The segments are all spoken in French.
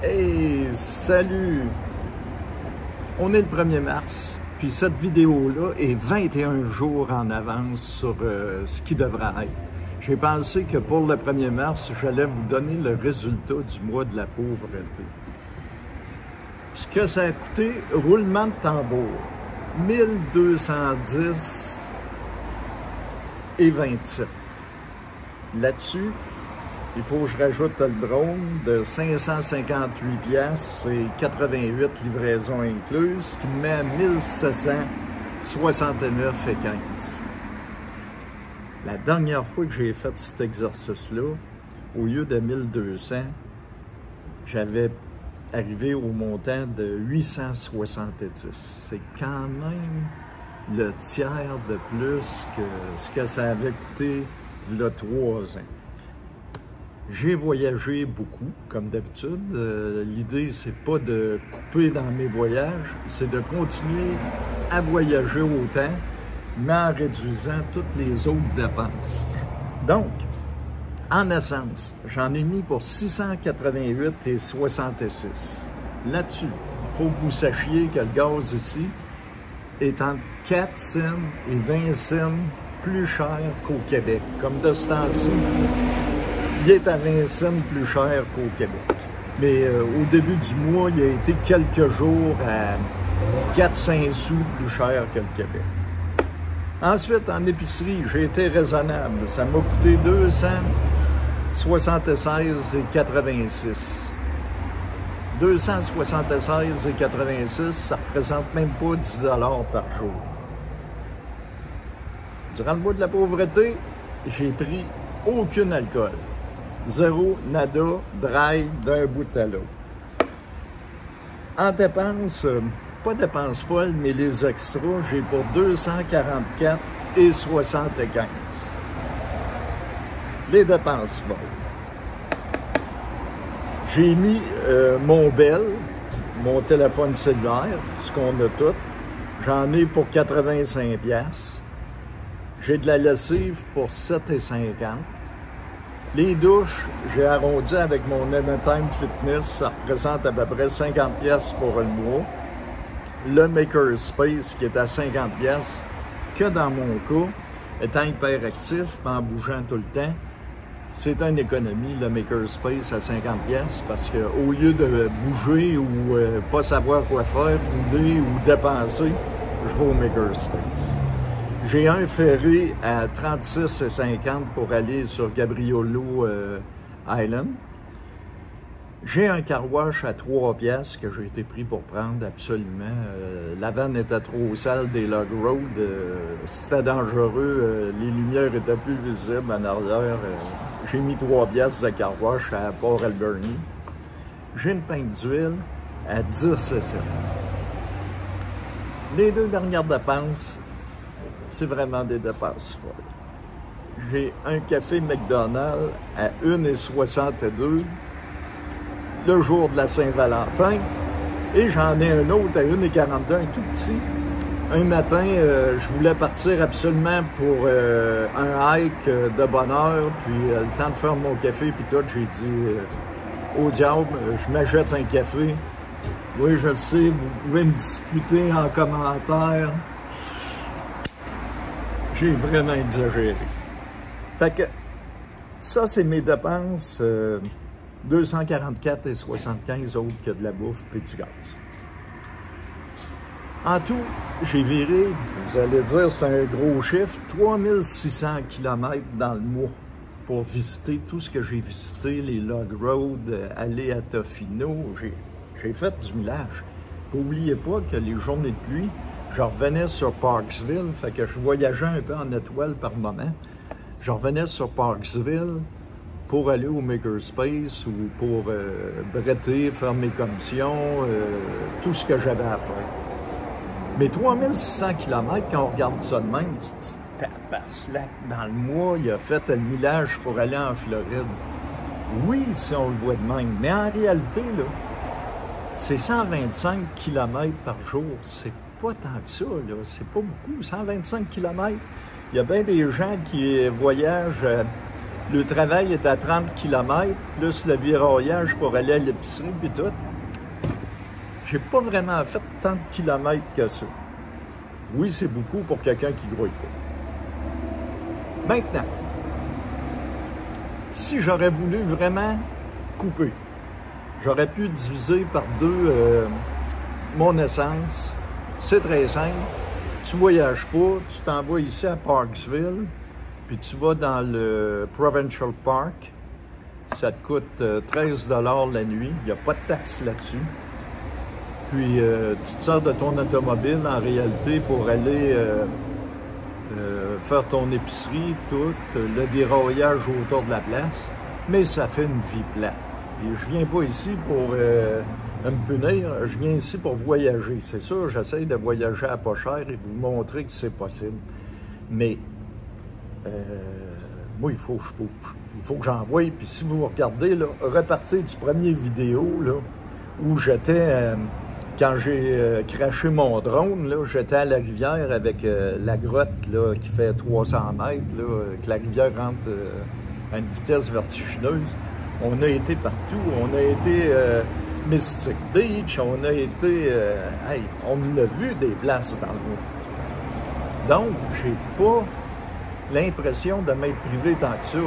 Hey, salut! On est le 1er mars, puis cette vidéo-là est 21 jours en avance sur ce qui devra être. J'ai pensé que pour le 1er mars, j'allais vous donner le résultat du mois de la pauvreté. Ce que ça a coûté, roulement de tambour, 1210 et 27. Là-dessus, il faut que je rajoute le drone de 558 piastres et 88 livraisons incluses, ce qui me met à 1769 et 15. La dernière fois que j'ai fait cet exercice-là, au lieu de 1200, j'avais arrivé au montant de 870. C'est quand même le tiers de plus que ce que ça avait coûté il y a 3 ans. J'ai voyagé beaucoup, comme d'habitude. L'idée, c'est pas de couper dans mes voyages, c'est de continuer à voyager autant, mais en réduisant toutes les autres dépenses. Donc, en essence, j'en ai mis pour 688 et 66. Là-dessus, il faut que vous sachiez que le gaz ici est entre 4 cents et 20 cents plus cher qu'au Québec. Comme de ce temps-ci, il est à 20 cents plus cher qu'au Québec. Mais au début du mois, il a été quelques jours à 4-5 sous plus cher que le Québec. Ensuite, en épicerie, j'ai été raisonnable. Ça m'a coûté 276 et 86. 276 et 86, ça représente même pas 10 $ par jour. Durant le mois de la pauvreté, j'ai pris aucun alcool. Zéro, nada, dry d'un bout à l'autre. En dépenses, pas dépenses folles, mais les extras, j'ai pour 244 et 75. Les dépenses folles. J'ai mis mon Bell, mon téléphone cellulaire, ce qu'on a tout. J'en ai pour 85 piastres. J'ai de la lessive pour 7,50. Les douches, j'ai arrondi avec mon Anytime Fitness, ça représente à peu près 50 piastres pour le mois. Le Makerspace qui est à 50 piastres, que dans mon cas, étant hyperactif, en bougeant tout le temps, c'est une économie, le Makerspace à 50 piastres, parce qu'au lieu de bouger ou pas savoir quoi faire, rouler ou dépenser, je vais au Makerspace. J'ai un ferry à 36,50 pour aller sur Gabriolo Island. J'ai un car wash à 3 piastres que j'ai été pris pour prendre absolument. La vanne était trop sale des log road. C'était dangereux. Les lumières étaient plus visibles en arrière. J'ai mis 3 piastres de car wash à Port Alberni. J'ai une pinte d'huile à 10,7. Les 2 dernières dépenses, c'est vraiment des dépenses folles. J'ai un café McDonald's à 1,62 le jour de la Saint-Valentin et j'en ai un autre à 1,42, un tout petit. Un matin, je voulais partir absolument pour un hike de bonne heure, puis le temps de faire mon café, puis tout, j'ai dit au diable, je m'achète un café. Oui, je le sais, vous pouvez me discuter en commentaire. J'ai vraiment exagéré. Fait que ça, c'est mes dépenses, 244 et 75 autres que de la bouffe et du gaz. En tout, j'ai viré, vous allez dire c'est un gros chiffre, 3600 km dans le mois pour visiter tout ce que j'ai visité, les log road, aller à Tofino. J'ai fait du millage. N'oubliez pas que les journées de pluie, je revenais sur Parksville, fait que je voyageais un peu en étoile par moment. Je revenais sur Parksville pour aller au Makerspace ou pour bretter, faire mes commissions, tout ce que j'avais à faire. Mais 3600 km, quand on regarde ça de même, tu te dis, tabarnak, dans le mois, il a fait le millage pour aller en Floride. Oui, si on le voit de même, mais en réalité, là, c'est 125 km par jour, c'est pas tant que ça, là. C'est pas beaucoup. 125 km. Il y a bien des gens qui voyagent Le travail est à 30 km, plus le viraillage pour aller à l'épicerie, puis tout. J'ai pas vraiment fait tant de kilomètres que ça. Oui, c'est beaucoup pour quelqu'un qui grouille pas. Maintenant, si j'aurais voulu vraiment couper, j'aurais pu diviser par 2 mon essence. C'est très simple. Tu voyages pas, tu t'en vas ici à Parksville, puis tu vas dans le Provincial Park. Ça te coûte 13 $ la nuit. Il n'y a pas de taxe là-dessus. Puis tu te sors de ton automobile en réalité pour aller faire ton épicerie, tout, le viraillage autour de la place. Mais ça fait une vie plate. Et je viens pas ici pour me punir, je viens ici pour voyager. C'est sûr, j'essaie de voyager à pas cher et vous montrer que c'est possible. Mais moi, il faut que je bouge. Il faut que j'envoie. Puis si vous regardez, là, repartez du premier vidéo là, où j'étais, quand j'ai craché mon drone, là, j'étais à la rivière avec la grotte là, qui fait 300 mètres, là, que la rivière rentre à une vitesse vertigineuse. On a été partout. On a été Mystic Beach, on a été... hey, on a vu des places dans le monde. Donc, j'ai pas l'impression de m'être privé tant que ça.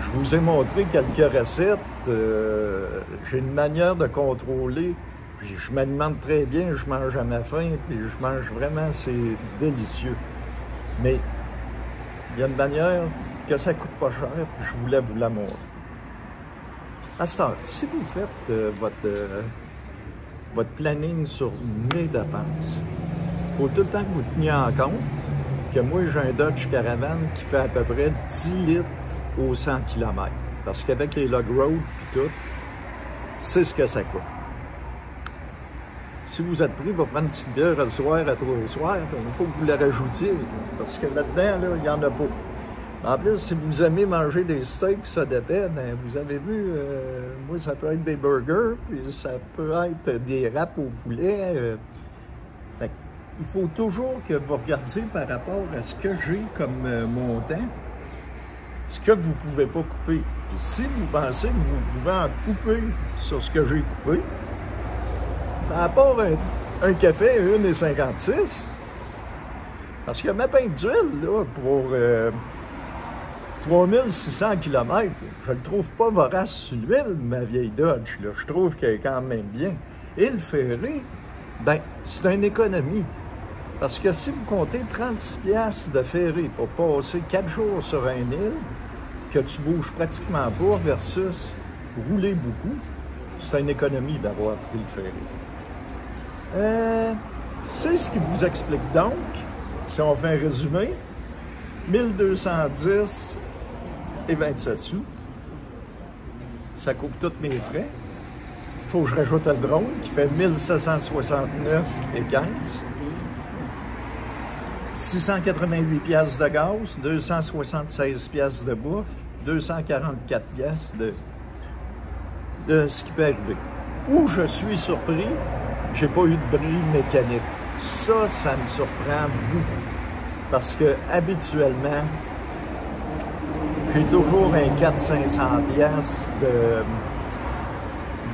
Je vous ai montré quelques recettes. J'ai une manière de contrôler. Puis je m'alimente très bien, je mange à ma faim, puis je mange vraiment, c'est délicieux. Mais il y a une manière que ça coûte pas cher, puis je voulais vous la montrer. À ce temps, si vous faites votre planning sur mes dépenses, il faut tout le temps que vous teniez en compte que moi, j'ai un Dodge Caravan qui fait à peu près 10 litres aux 100 km. Parce qu'avec les log road et tout, c'est ce que ça coûte. Si vous êtes pris pour prendre une petite bière le soir à 3 soirs, il faut que vous la rajoutiez. Parce que là-dedans, là, il n'y en a pas. En plus, si vous aimez manger des steaks, ça dépend, ben, vous avez vu, moi, ça peut être des burgers, puis ça peut être des wraps au poulet. Fait il faut toujours que vous regardiez par rapport à ce que j'ai comme montant, ce que vous ne pouvez pas couper. Puis si vous pensez que vous pouvez en couper sur ce que j'ai coupé, à part un café à 1,56 $, parce que ma pinte d'huile, là, pour 3600 km, je ne le trouve pas vorace sur l'huile, ma vieille Dodge. Là. Je trouve qu'elle est quand même bien. Et le ferré, ben, c'est une économie. Parce que si vous comptez 36 $ de ferré pour passer 4 jours sur une île, que tu bouges pratiquement pas versus rouler beaucoup, c'est une économie d'avoir pris le ferré. C'est ce qui vous explique donc, si on fait un résumé, 1210 et 27 sous. Ça couvre tous mes frais. Il faut que je rajoute le drone qui fait 1769 et 15. 688 $ de gaz, 276 $ de bouffe, 244 $ de ce qui peut arriver. Où je suis surpris, j'ai pas eu de bris mécanique. Ça me surprend beaucoup. Parce que habituellement, j'ai toujours un 400-500 $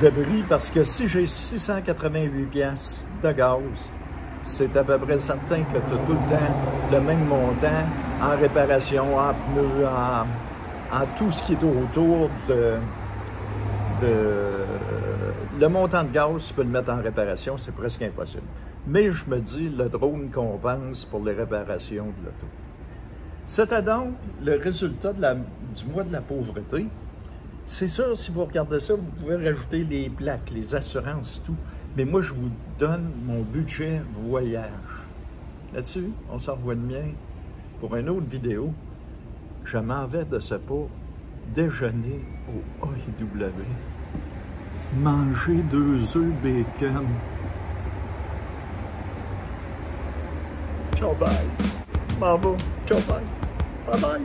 de bris, parce que si j'ai 688 $ de gaz, c'est à peu près certain que tu as tout le temps le même montant en réparation, en pneus, en tout ce qui est autour le montant de gaz, tu peux le mettre en réparation, c'est presque impossible. Mais je me dis, le drone compense pour les réparations de l'auto. C'était donc le résultat du mois de la pauvreté. C'est sûr, si vous regardez ça, vous pouvez rajouter les plaques, les assurances, tout. Mais moi, je vous donne mon budget voyage. Là-dessus, on se revoit demain pour une autre vidéo. Je m'en vais de ce pas déjeuner au AEW. Manger 2 œufs bacon. Ciao, bye. Bravo. Ciao, bye. Bye bye.